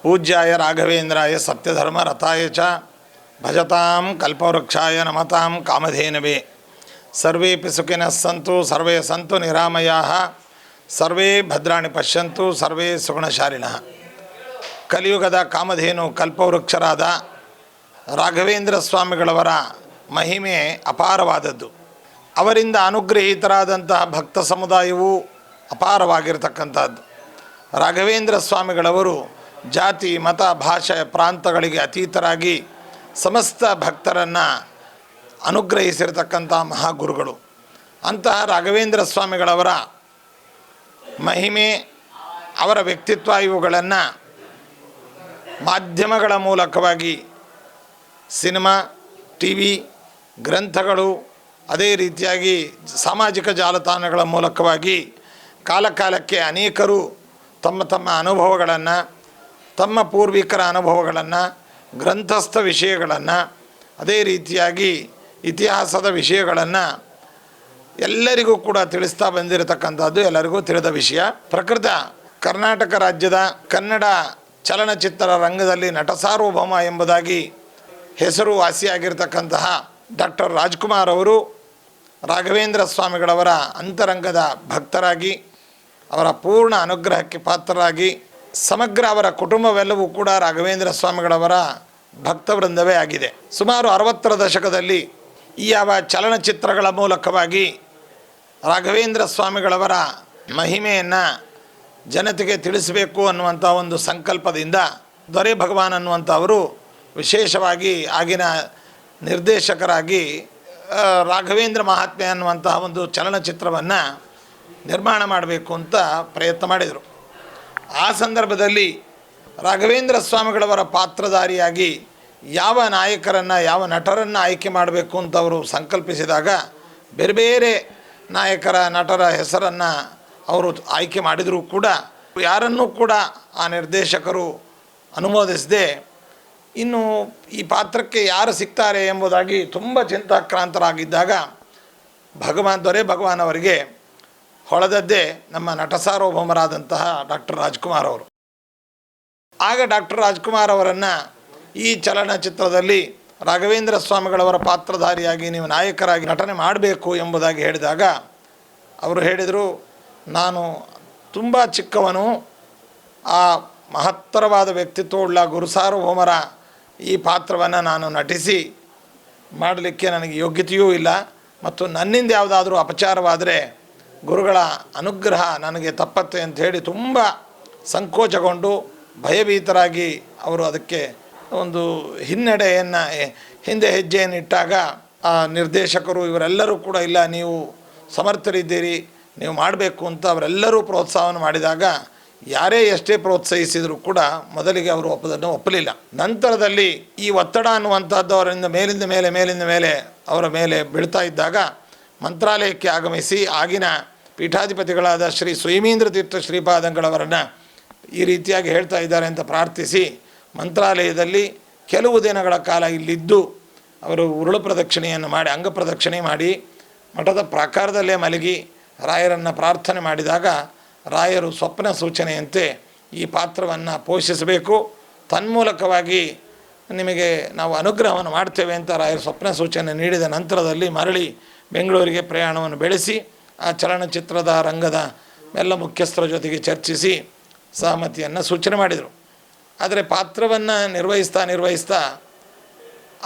ಪೂಜ್ಯಾಯ ರಾಘವೇಂದ್ರಾಯ ಸತ್ಯಧರ್ಮ ರಥಾಯ ಚ ಭಜತಾಂ ಕಲ್ಪವೃಕ್ಷಾಯ ನಮತಾಂ ಕಾಮಧೇನವೇ. ಸರ್ವೇಪಿ ಸುಖಿನಃ ಸಂತು ಸರ್ವೇ ಸಂತು ನಿರಾಮಯಾಃ ಸರ್ವೇ ಭದ್ರಾಣಿ ಪಶ್ಯಂತು ಸರ್ವೇ ಸುಗುಣಶಾಲಿನಃ. ಕಲಿಯುಗದ ಕಾಮಧೇನು ಕಲ್ಪವೃಕ್ಷರಾದ ರಾಘವೇಂದ್ರ ಸ್ವಾಮಿಗಳವರ ಮಹಿಮೆ ಅಪಾರವಾದದ್ದು. ಅವರಿಂದ ಅನುಗ್ರಹೀತರಾದಂತಹ ಭಕ್ತ ಸಮುದಾಯವು ಅಪಾರವಾಗಿರ್ತಕ್ಕಂಥದ್ದು. ರಾಘವೇಂದ್ರ ಸ್ವಾಮಿಗಳವರು ಜಾತಿ ಮತ ಭಾಷೆ ಪ್ರಾಂತಗಳಿಗೆ ಅತೀತರಾಗಿ ಸಮಸ್ತ ಭಕ್ತರನ್ನು ಅನುಗ್ರಹಿಸಿರ್ತಕ್ಕಂಥ ಮಹಾಗುರುಗಳು. ಅಂತಹ ರಾಘವೇಂದ್ರ ಸ್ವಾಮಿಗಳವರ ಮಹಿಮೆ, ಅವರ ವ್ಯಕ್ತಿತ್ವ ಇವುಗಳನ್ನು ಮಾಧ್ಯಮಗಳ ಮೂಲಕವಾಗಿ ಸಿನಿಮಾ, ಟಿ ವಿ, ಗ್ರಂಥಗಳು, ಅದೇ ರೀತಿಯಾಗಿ ಸಾಮಾಜಿಕ ಜಾಲತಾಣಗಳ ಮೂಲಕವಾಗಿ ಕಾಲಕಾಲಕ್ಕೆ ಅನೇಕರು ತಮ್ಮ ತಮ್ಮ ಅನುಭವಗಳನ್ನು, ತಮ್ಮ ಪೂರ್ವಿಕರ ಅನುಭವಗಳನ್ನು, ಗ್ರಂಥಸ್ಥ ವಿಷಯಗಳನ್ನು, ಅದೇ ರೀತಿಯಾಗಿ ಇತಿಹಾಸದ ವಿಷಯಗಳನ್ನು ಎಲ್ಲರಿಗೂ ಕೂಡ ತಿಳಿಸ್ತಾ ಬಂದಿರತಕ್ಕಂಥದ್ದು ಎಲ್ಲರಿಗೂ ತಿಳಿದ ವಿಷಯ. ಪ್ರಕೃತ ಕರ್ನಾಟಕ ರಾಜ್ಯದ ಕನ್ನಡ ಚಲನಚಿತ್ರ ರಂಗದಲ್ಲಿ ನಟ ಸಾರ್ವಭೌಮ ಎಂಬುದಾಗಿ ಹೆಸರುವಾಸಿಯಾಗಿರ್ತಕ್ಕಂತಹ ಡಾಕ್ಟರ್ ರಾಜ್ಕುಮಾರ್ ಅವರು ರಾಘವೇಂದ್ರ ಸ್ವಾಮಿಗಳವರ ಅಂತರಂಗದ ಭಕ್ತರಾಗಿ ಅವರ ಪೂರ್ಣ ಅನುಗ್ರಹಕ್ಕೆ ಪಾತ್ರರಾಗಿ ಸಮಗ್ರ ಅವರ ಕುಟುಂಬವೆಲ್ಲವೂ ಕೂಡ ರಾಘವೇಂದ್ರ ಸ್ವಾಮಿಗಳವರ ಭಕ್ತವೃಂದವೇ ಆಗಿದೆ. ಸುಮಾರು 60ರ ದಶಕದಲ್ಲಿ ಈ ಯಾವ ಚಲನಚಿತ್ರಗಳ ಮೂಲಕವಾಗಿ ರಾಘವೇಂದ್ರ ಸ್ವಾಮಿಗಳವರ ಮಹಿಮೆಯನ್ನು ಜನತೆಗೆ ತಿಳಿಸಬೇಕು ಅನ್ನುವಂಥ ಒಂದು ಸಂಕಲ್ಪದಿಂದ ದೊರೆ ಭಗವಾನ್ ಅನ್ನುವಂಥವರು ವಿಶೇಷವಾಗಿ ಆಗಿನ ನಿರ್ದೇಶಕರಾಗಿ ರಾಘವೇಂದ್ರ ಮಹಾತ್ಮೆ ಅನ್ನುವಂತಹ ಒಂದು ಚಲನಚಿತ್ರವನ್ನು ನಿರ್ಮಾಣ ಮಾಡಬೇಕು ಅಂತ ಪ್ರಯತ್ನ ಮಾಡಿದರು. ಆ ಸಂದರ್ಭದಲ್ಲಿ ರಾಘವೇಂದ್ರ ಸ್ವಾಮಿಗಳವರ ಪಾತ್ರಧಾರಿಯಾಗಿ ಯಾವ ನಾಯಕರನ್ನು, ಯಾವ ನಟರನ್ನು ಆಯ್ಕೆ ಮಾಡಬೇಕು ಅಂತ ಅವರು ಸಂಕಲ್ಪಿಸಿದಾಗ ಬೇರೆ ಬೇರೆ ನಾಯಕರ, ನಟರ ಹೆಸರನ್ನು ಅವರು ಆಯ್ಕೆ ಮಾಡಿದರೂ ಕೂಡ ಯಾರನ್ನೂ ಕೂಡ ಆ ನಿರ್ದೇಶಕರು ಅನುಮೋದಿಸದೆ ಇನ್ನು ಈ ಪಾತ್ರಕ್ಕೆ ಯಾರು ಸಿಗ್ತಾರೆ ಎಂಬುದಾಗಿ ತುಂಬ ಚಿಂತಾಕ್ರಾಂತರಾಗಿದ್ದಾಗ ದೊರೆ ಭಗವಾನ್ ಅವರಿಗೆ ಹೊಳೆದದ್ದೇ ನಮ್ಮ ನಟ ಸಾರ್ವಭೌಮರಾದಂತಹ ಡಾಕ್ಟರ್ ರಾಜ್ಕುಮಾರ್ ಅವರು. ಆಗ ಡಾಕ್ಟರ್ ರಾಜ್ಕುಮಾರ್ ಅವರನ್ನು ಈ ಚಲನಚಿತ್ರದಲ್ಲಿ ರಾಘವೇಂದ್ರ ಸ್ವಾಮಿಗಳವರ ಪಾತ್ರಧಾರಿಯಾಗಿ ನೀವು ನಾಯಕರಾಗಿ ನಟನೆ ಮಾಡಬೇಕು ಎಂಬುದಾಗಿ ಹೇಳಿದಾಗ ಅವರು ಹೇಳಿದರು, ನಾನು ತುಂಬ ಚಿಕ್ಕವನು, ಆ ಮಹತ್ತರವಾದ ವ್ಯಕ್ತಿತ್ವವುಳ್ಳ ಗುರು ಸಾರ್ವಭೌಮರ ಈ ಪಾತ್ರವನ್ನು ನಾನು ನಟಿಸಿ ಮಾಡಲಿಕ್ಕೆ ನನಗೆ ಯೋಗ್ಯತೆಯೂ ಇಲ್ಲ, ಮತ್ತು ನನ್ನಿಂದ ಯಾವುದಾದ್ರೂ ಅಪಚಾರವಾದರೆ ಗುರುಗಳ ಅನುಗ್ರಹ ನನಗೆ ತಪ್ಪತ್ತೆ ಅಂತ ಹೇಳಿ ತುಂಬ ಸಂಕೋಚಗೊಂಡು ಭಯಭೀತರಾಗಿ ಅವರು ಅದಕ್ಕೆ ಒಂದು ಹಿನ್ನಡೆಯನ್ನು ಹಿಂದೆ ಹೆಜ್ಜೆಯನ್ನು ಇಟ್ಟಾಗ ಆ ನಿರ್ದೇಶಕರು ಇವರೆಲ್ಲರೂ ಕೂಡ ಇಲ್ಲ, ನೀವು ಸಮರ್ಥರಿದ್ದೀರಿ, ನೀವು ಮಾಡಬೇಕು ಅಂತ ಅವರೆಲ್ಲರೂ ಪ್ರೋತ್ಸಾಹವನ್ನು ಮಾಡಿದಾಗ ಯಾರೇ ಎಷ್ಟೇ ಪ್ರೋತ್ಸಾಹಿಸಿದರೂ ಕೂಡ ಮೊದಲಿಗೆ ಅವರು ಒಪ್ಪಲಿಲ್ಲ. ನಂತರದಲ್ಲಿ ಈ ಒತ್ತಡ ಅನ್ನುವಂಥದ್ದು ಅವರಿಂದ ಮೇಲಿಂದ ಮೇಲೆ ಅವರ ಮೇಲೆ ಬೀಳ್ತಾ ಇದ್ದಾಗ ಮಂತ್ರಾಲಯಕ್ಕೆ ಆಗಮಿಸಿ ಆಗಿನ ಪೀಠಾಧಿಪತಿಗಳಾದ ಶ್ರೀ ಸ್ವಯಮೀಂದ್ರ ತೀರ್ಥ ಶ್ರೀಪಾದಂಗಳವರನ್ನು ಈ ರೀತಿಯಾಗಿ ಹೇಳ್ತಾ ಇದ್ದಾರೆ ಅಂತ ಪ್ರಾರ್ಥಿಸಿ ಮಂತ್ರಾಲಯದಲ್ಲಿ ಕೆಲವು ದಿನಗಳ ಕಾಲ ಇಲ್ಲಿದ್ದು ಅವರು ಉರುಳು ಪ್ರದಕ್ಷಿಣೆಯನ್ನು ಮಾಡಿ, ಅಂಗ ಪ್ರದಕ್ಷಿಣೆ ಮಾಡಿ ಮಠದ ಪ್ರಾಕಾರದಲ್ಲೇ ಮಲಗಿ ರಾಯರನ್ನು ಪ್ರಾರ್ಥನೆ ಮಾಡಿದಾಗ ರಾಯರು ಸ್ವಪ್ನ ಸೂಚನೆಯಂತೆ ಈ ಪಾತ್ರವನ್ನು ಪೋಷಿಸಬೇಕು, ತನ್ಮೂಲಕವಾಗಿ ನಿಮಗೆ ನಾವು ಅನುಗ್ರಹವನ್ನು ಮಾಡ್ತೇವೆ ಅಂತ ರಾಯರು ಸ್ವಪ್ನ ಸೂಚನೆ ನೀಡಿದ ನಂತರದಲ್ಲಿ ಮರಳಿ ಬೆಂಗಳೂರಿಗೆ ಪ್ರಯಾಣವನ್ನು ಬೆಳೆಸಿ ಆ ಚಲನಚಿತ್ರದ ರಂಗದ ಎಲ್ಲ ಮುಖ್ಯಸ್ಥರ ಜೊತೆಗೆ ಚರ್ಚಿಸಿ ಸಹಮತಿಯನ್ನು ಸೂಚನೆ ಮಾಡಿದರು. ಆದರೆ ಪಾತ್ರವನ್ನು ನಿರ್ವಹಿಸ್ತಾ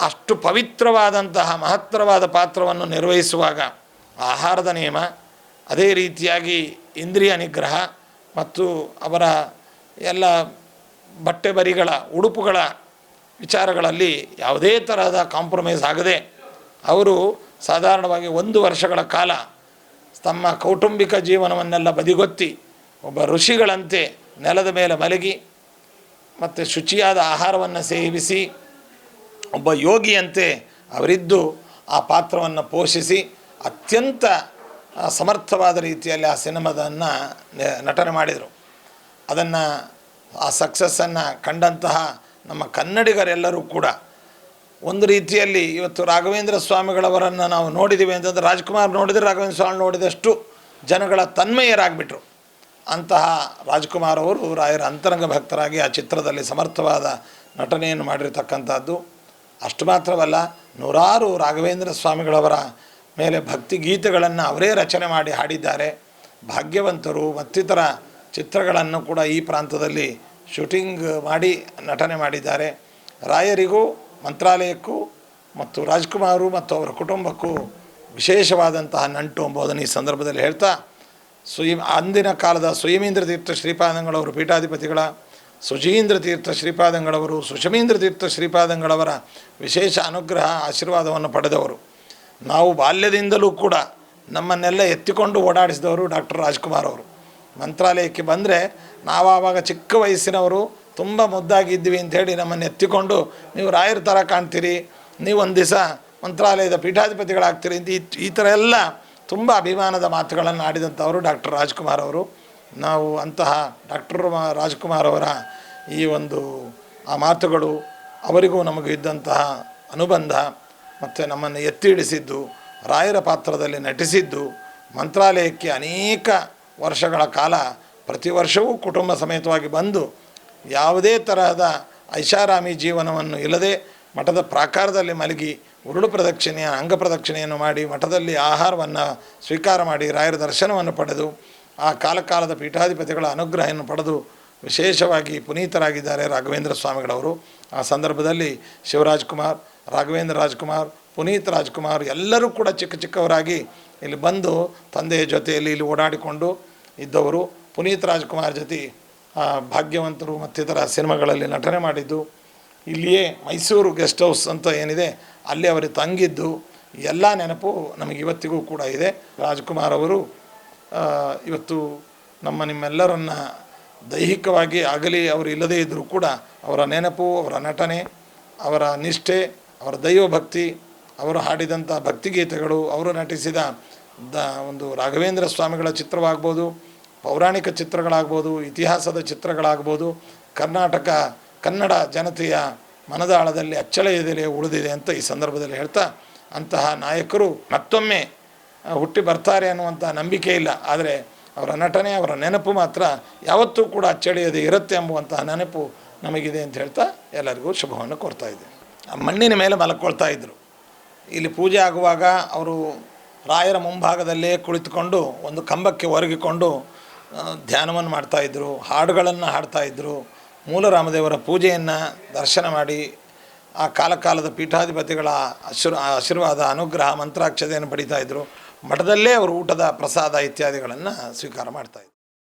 ಅಷ್ಟು ಪವಿತ್ರವಾದಂತಹ ಮಹತ್ತರವಾದ ಪಾತ್ರವನ್ನು ನಿರ್ವಹಿಸುವಾಗ ಆಹಾರದ ನಿಯಮ, ಅದೇ ರೀತಿಯಾಗಿ ಇಂದ್ರಿಯ ನಿಗ್ರಹ ಮತ್ತು ಅವರ ಎಲ್ಲ ಬಟ್ಟೆ ಬರಿಗಳ ಉಡುಪುಗಳ ವಿಚಾರಗಳಲ್ಲಿ ಯಾವುದೇ ತರಹದ ಕಾಂಪ್ರಮೈಸ್ ಆಗದೆ ಅವರು ಸಾಧಾರಣವಾಗಿ 1 ವರ್ಷಗಳ ಕಾಲ ತಮ್ಮ ಕೌಟುಂಬಿಕ ಜೀವನವನ್ನೆಲ್ಲ ಬದಿಗೊತ್ತಿ ಒಬ್ಬ ಋಷಿಗಳಂತೆ ನೆಲದ ಮೇಲೆ ಮಲಗಿ ಮತ್ತು ಶುಚಿಯಾದ ಆಹಾರವನ್ನು ಸೇವಿಸಿ ಒಬ್ಬ ಯೋಗಿಯಂತೆ ಅವರಿದ್ದು ಆ ಪಾತ್ರವನ್ನು ಪೋಷಿಸಿ ಅತ್ಯಂತ ಸಮರ್ಥವಾದ ರೀತಿಯಲ್ಲಿ ಆ ಸಿನಿಮಾದನ್ನು ನಟನೆ ಮಾಡಿದರು. ಅದನ್ನು ಆ ಸಕ್ಸಸ್ಸನ್ನು ಕಂಡಂತಹ ನಮ್ಮ ಕನ್ನಡಿಗರೆಲ್ಲರೂ ಕೂಡ ಒಂದು ರೀತಿಯಲ್ಲಿ ಇವತ್ತು ರಾಘವೇಂದ್ರ ಸ್ವಾಮಿಗಳವರನ್ನು ನಾವು ನೋಡಿದ್ದೀವಿ ಅಂತಂದರೆ ರಾಜ್ಕುಮಾರ್ ನೋಡಿದರೆ ರಾಘವೇಂದ್ರ ಸ್ವಾಮಿ ನೋಡಿದಷ್ಟು ಜನಗಳ ತನ್ಮಯರಾಗಿಬಿಟ್ರು. ಅಂತಹ ರಾಜ್ಕುಮಾರ್ ಅವರು ರಾಯರ ಅಂತರಂಗ ಭಕ್ತರಾಗಿ ಆ ಚಿತ್ರದಲ್ಲಿ ಸಮರ್ಥವಾದ ನಟನೆಯನ್ನು ಮಾಡಿರ್ತಕ್ಕಂಥದ್ದು. ಅಷ್ಟು ಮಾತ್ರವಲ್ಲ, ನೂರಾರು ರಾಘವೇಂದ್ರ ಸ್ವಾಮಿಗಳವರ ಮೇಲೆ ಭಕ್ತಿ ಗೀತೆಗಳನ್ನು ಅವರೇ ರಚನೆ ಮಾಡಿ ಹಾಡಿದ್ದಾರೆ. ಭಾಗ್ಯವಂತರು ಮತ್ತಿತರ ಚಿತ್ರಗಳನ್ನು ಕೂಡ ಈ ಪ್ರಾಂತದಲ್ಲಿ ಶೂಟಿಂಗ್ ಮಾಡಿ ನಟನೆ ಮಾಡಿದ್ದಾರೆ. ರಾಯರಿಗೂ ಮಂತ್ರಾಲಯಕ್ಕೂ ಮತ್ತು ರಾಜ್ಕುಮಾರು ಮತ್ತು ಅವರ ಕುಟುಂಬಕ್ಕೂ ವಿಶೇಷವಾದಂತಹ ನಂಟು ಎಂಬುದನ್ನು ಈ ಸಂದರ್ಭದಲ್ಲಿ ಹೇಳ್ತಾ, ಅಂದಿನ ಕಾಲದ ಸುಯಮೀಂದ್ರ ತೀರ್ಥ ಶ್ರೀಪಾದಂಗಳವರು ಪೀಠಾಧಿಪತಿಗಳ, ಸುಜೀಂದ್ರ ತೀರ್ಥ ಶ್ರೀಪಾದಂಗಳವರು, ಸುಷಮೀಂದ್ರ ತೀರ್ಥ ಶ್ರೀಪಾದಂಗಳವರ ವಿಶೇಷ ಅನುಗ್ರಹ ಆಶೀರ್ವಾದವನ್ನು ಪಡೆದವರು. ನಾವು ಬಾಲ್ಯದಿಂದಲೂ ಕೂಡ ನಮ್ಮನ್ನೆಲ್ಲ ಎತ್ತಿಕೊಂಡು ಓಡಾಡಿಸಿದವರು ಡಾಕ್ಟರ್ ರಾಜ್ಕುಮಾರ್ ಅವರು. ಮಂತ್ರಾಲಯಕ್ಕೆ ಬಂದರೆ ನಾವು ಆವಾಗ ಚಿಕ್ಕ ವಯಸ್ಸಿನವರು, ತುಂಬ ಮುದ್ದಾಗಿದ್ವಿ ಅಂಥೇಳಿ ನಮ್ಮನ್ನು ಎತ್ತಿಕೊಂಡು, ನೀವು ರಾಯರ ಥರ ಕಾಣ್ತೀರಿ, ನೀವು ಒಂದು ದಿವಸ ಮಂತ್ರಾಲಯದ ಪೀಠಾಧಿಪತಿಗಳಾಗ್ತೀರಿ ಅಂತ ಈ ಥರ ಎಲ್ಲ ತುಂಬ ಅಭಿಮಾನದ ಮಾತುಗಳನ್ನು ಆಡಿದಂಥವರು ಡಾಕ್ಟರ್ ರಾಜ್ಕುಮಾರ್ ಅವರು. ನಾವು ಅಂತಹ ಡಾಕ್ಟರ್ ರಾಜ್ಕುಮಾರ್ ಅವರ ಈ ಒಂದು ಆ ಮಾತುಗಳು, ಅವರಿಗೂ ನಮಗೂ ಇದ್ದಂತಹ ಅನುಬಂಧ ಮತ್ತು ನಮ್ಮನ್ನು ಎತ್ತಿ ಹಿಡಿಸಿದ್ದು, ರಾಯರ ಪಾತ್ರದಲ್ಲಿ ನಟಿಸಿದ್ದು, ಮಂತ್ರಾಲಯಕ್ಕೆ ಅನೇಕ ವರ್ಷಗಳ ಕಾಲ ಪ್ರತಿ ವರ್ಷವೂ ಕುಟುಂಬ ಸಮೇತವಾಗಿ ಬಂದು ಯಾವುದೇ ತರಹದ ಐಷಾರಾಮಿ ಜೀವನವನ್ನು ಇಲ್ಲದೆ ಮಠದ ಪ್ರಾಕಾರದಲ್ಲಿ ಮಲಗಿ ಉರುಳು ಪ್ರದಕ್ಷಿಣೆಯ ಅಂಗ ಪ್ರದಕ್ಷಿಣೆಯನ್ನು ಮಾಡಿ ಮಠದಲ್ಲಿ ಆಹಾರವನ್ನು ಸ್ವೀಕಾರ ಮಾಡಿ ರಾಯರ ದರ್ಶನವನ್ನು ಪಡೆದು ಆ ಕಾಲಕಾಲದ ಪೀಠಾಧಿಪತಿಗಳ ಅನುಗ್ರಹವನ್ನು ಪಡೆದು ವಿಶೇಷವಾಗಿ ಪುನೀತರಾಗಿದ್ದಾರೆ ರಾಘವೇಂದ್ರ ಸ್ವಾಮಿಗಳವರು. ಆ ಸಂದರ್ಭದಲ್ಲಿ ಶಿವರಾಜ್ಕುಮಾರ್, ರಾಘವೇಂದ್ರ ರಾಜ್ಕುಮಾರ್, ಪುನೀತ್ ರಾಜ್ಕುಮಾರ್ ಎಲ್ಲರೂ ಕೂಡ ಚಿಕ್ಕ ಚಿಕ್ಕವರಾಗಿ ಇಲ್ಲಿ ಬಂದು ತಂದೆಯ ಜೊತೆಯಲ್ಲಿ ಇಲ್ಲಿ ಓಡಾಡಿಕೊಂಡು ಇದ್ದವರು. ಪುನೀತ್ ರಾಜ್ಕುಮಾರ್ ಜೊತೆ ಭಾಗ್ಯವಂತರು ಮತ್ತಿತರ ಸಿನಿಮಾಗಳಲ್ಲಿ ನಟನೆ ಮಾಡಿದ್ದು, ಇಲ್ಲಿಯೇ ಮೈಸೂರು ಗೆಸ್ಟ್ ಹೌಸ್ ಅಂತ ಏನಿದೆ ಅಲ್ಲಿ ಅವರು ತಂಗಿದ್ದು ಎಲ್ಲ ನೆನಪು ನಮಗೆ ಇವತ್ತಿಗೂ ಕೂಡ ಇದೆ. ರಾಜ್ಕುಮಾರ್ ಅವರು ಇವತ್ತು ನಿಮ್ಮೆಲ್ಲರನ್ನು ದೈಹಿಕವಾಗಿ ಆಗಲಿ ಅವರು ಇಲ್ಲದೇ ಇದ್ದರೂ ಕೂಡ ಅವರ ನೆನಪು, ಅವರ ನಟನೆ, ಅವರ ನಿಷ್ಠೆ, ಅವರ ದೈವಭಕ್ತಿ, ಅವರು ಹಾಡಿದಂಥ ಭಕ್ತಿಗೀತೆಗಳು, ಅವರು ನಟಿಸಿದ ಒಂದು ರಾಘವೇಂದ್ರ ಸ್ವಾಮಿಗಳ ಚಿತ್ರವಾಗ್ಬೋದು, ಪೌರಾಣಿಕ ಚಿತ್ರಗಳಾಗ್ಬೋದು, ಇತಿಹಾಸದ ಚಿತ್ರಗಳಾಗ್ಬೋದು, ಕನ್ನಡ ಜನತೆಯ ಮನದಾಳದಲ್ಲಿ ಅಚ್ಚಳಿಯದೆಲೆ ಉಳಿದಿದೆ ಅಂತ ಈ ಸಂದರ್ಭದಲ್ಲಿ ಹೇಳ್ತಾ, ಅಂತಹ ನಾಯಕರು ಮತ್ತೊಮ್ಮೆ ಹುಟ್ಟಿ ಬರ್ತಾರೆ ಅನ್ನುವಂಥ ನಂಬಿಕೆ ಇಲ್ಲ, ಆದರೆ ಅವರ ನಟನೆ, ಅವರ ನೆನಪು ಮಾತ್ರ ಯಾವತ್ತೂ ಕೂಡ ಅಚ್ಚಳಿಯದೆ ಇರುತ್ತೆ ಎಂಬುವಂತಹ ನೆನಪು ನಮಗಿದೆ ಅಂತ ಹೇಳ್ತಾ ಎಲ್ಲರಿಗೂ ಶುಭವನ್ನು ಕೋರ್ತಾ ಇದ್ದೆ. ಮಣ್ಣಿನ ಮೇಲೆ ಮಲ್ಕೊಳ್ತಾ ಇದ್ದರು. ಇಲ್ಲಿ ಪೂಜೆ ಆಗುವಾಗ ಅವರು ರಾಯರ ಮುಂಭಾಗದಲ್ಲೇ ಕುಳಿತುಕೊಂಡು ಒಂದು ಕಂಬಕ್ಕೆ ಒರಗಿಕೊಂಡು ಧ್ಯಾನವನ್ನು ಮಾಡ್ತಾಯಿದ್ರು, ಹಾಡುಗಳನ್ನು ಹಾಡ್ತಾಯಿದ್ರು. ಮೂಲರಾಮದೇವರ ಪೂಜೆಯನ್ನು ದರ್ಶನ ಮಾಡಿ ಆ ಕಾಲಕಾಲದ ಪೀಠಾಧಿಪತಿಗಳ ಆಶೀರ್ವಾದ, ಅನುಗ್ರಹ, ಮಂತ್ರಾಕ್ಷತೆಯನ್ನು ಪಡಿತಾಯಿದ್ರು. ಮಠದಲ್ಲೇ ಅವರು ಊಟದ ಪ್ರಸಾದ ಇತ್ಯಾದಿಗಳನ್ನು ಸ್ವೀಕಾರ ಮಾಡ್ತಾಯಿದ್ರು.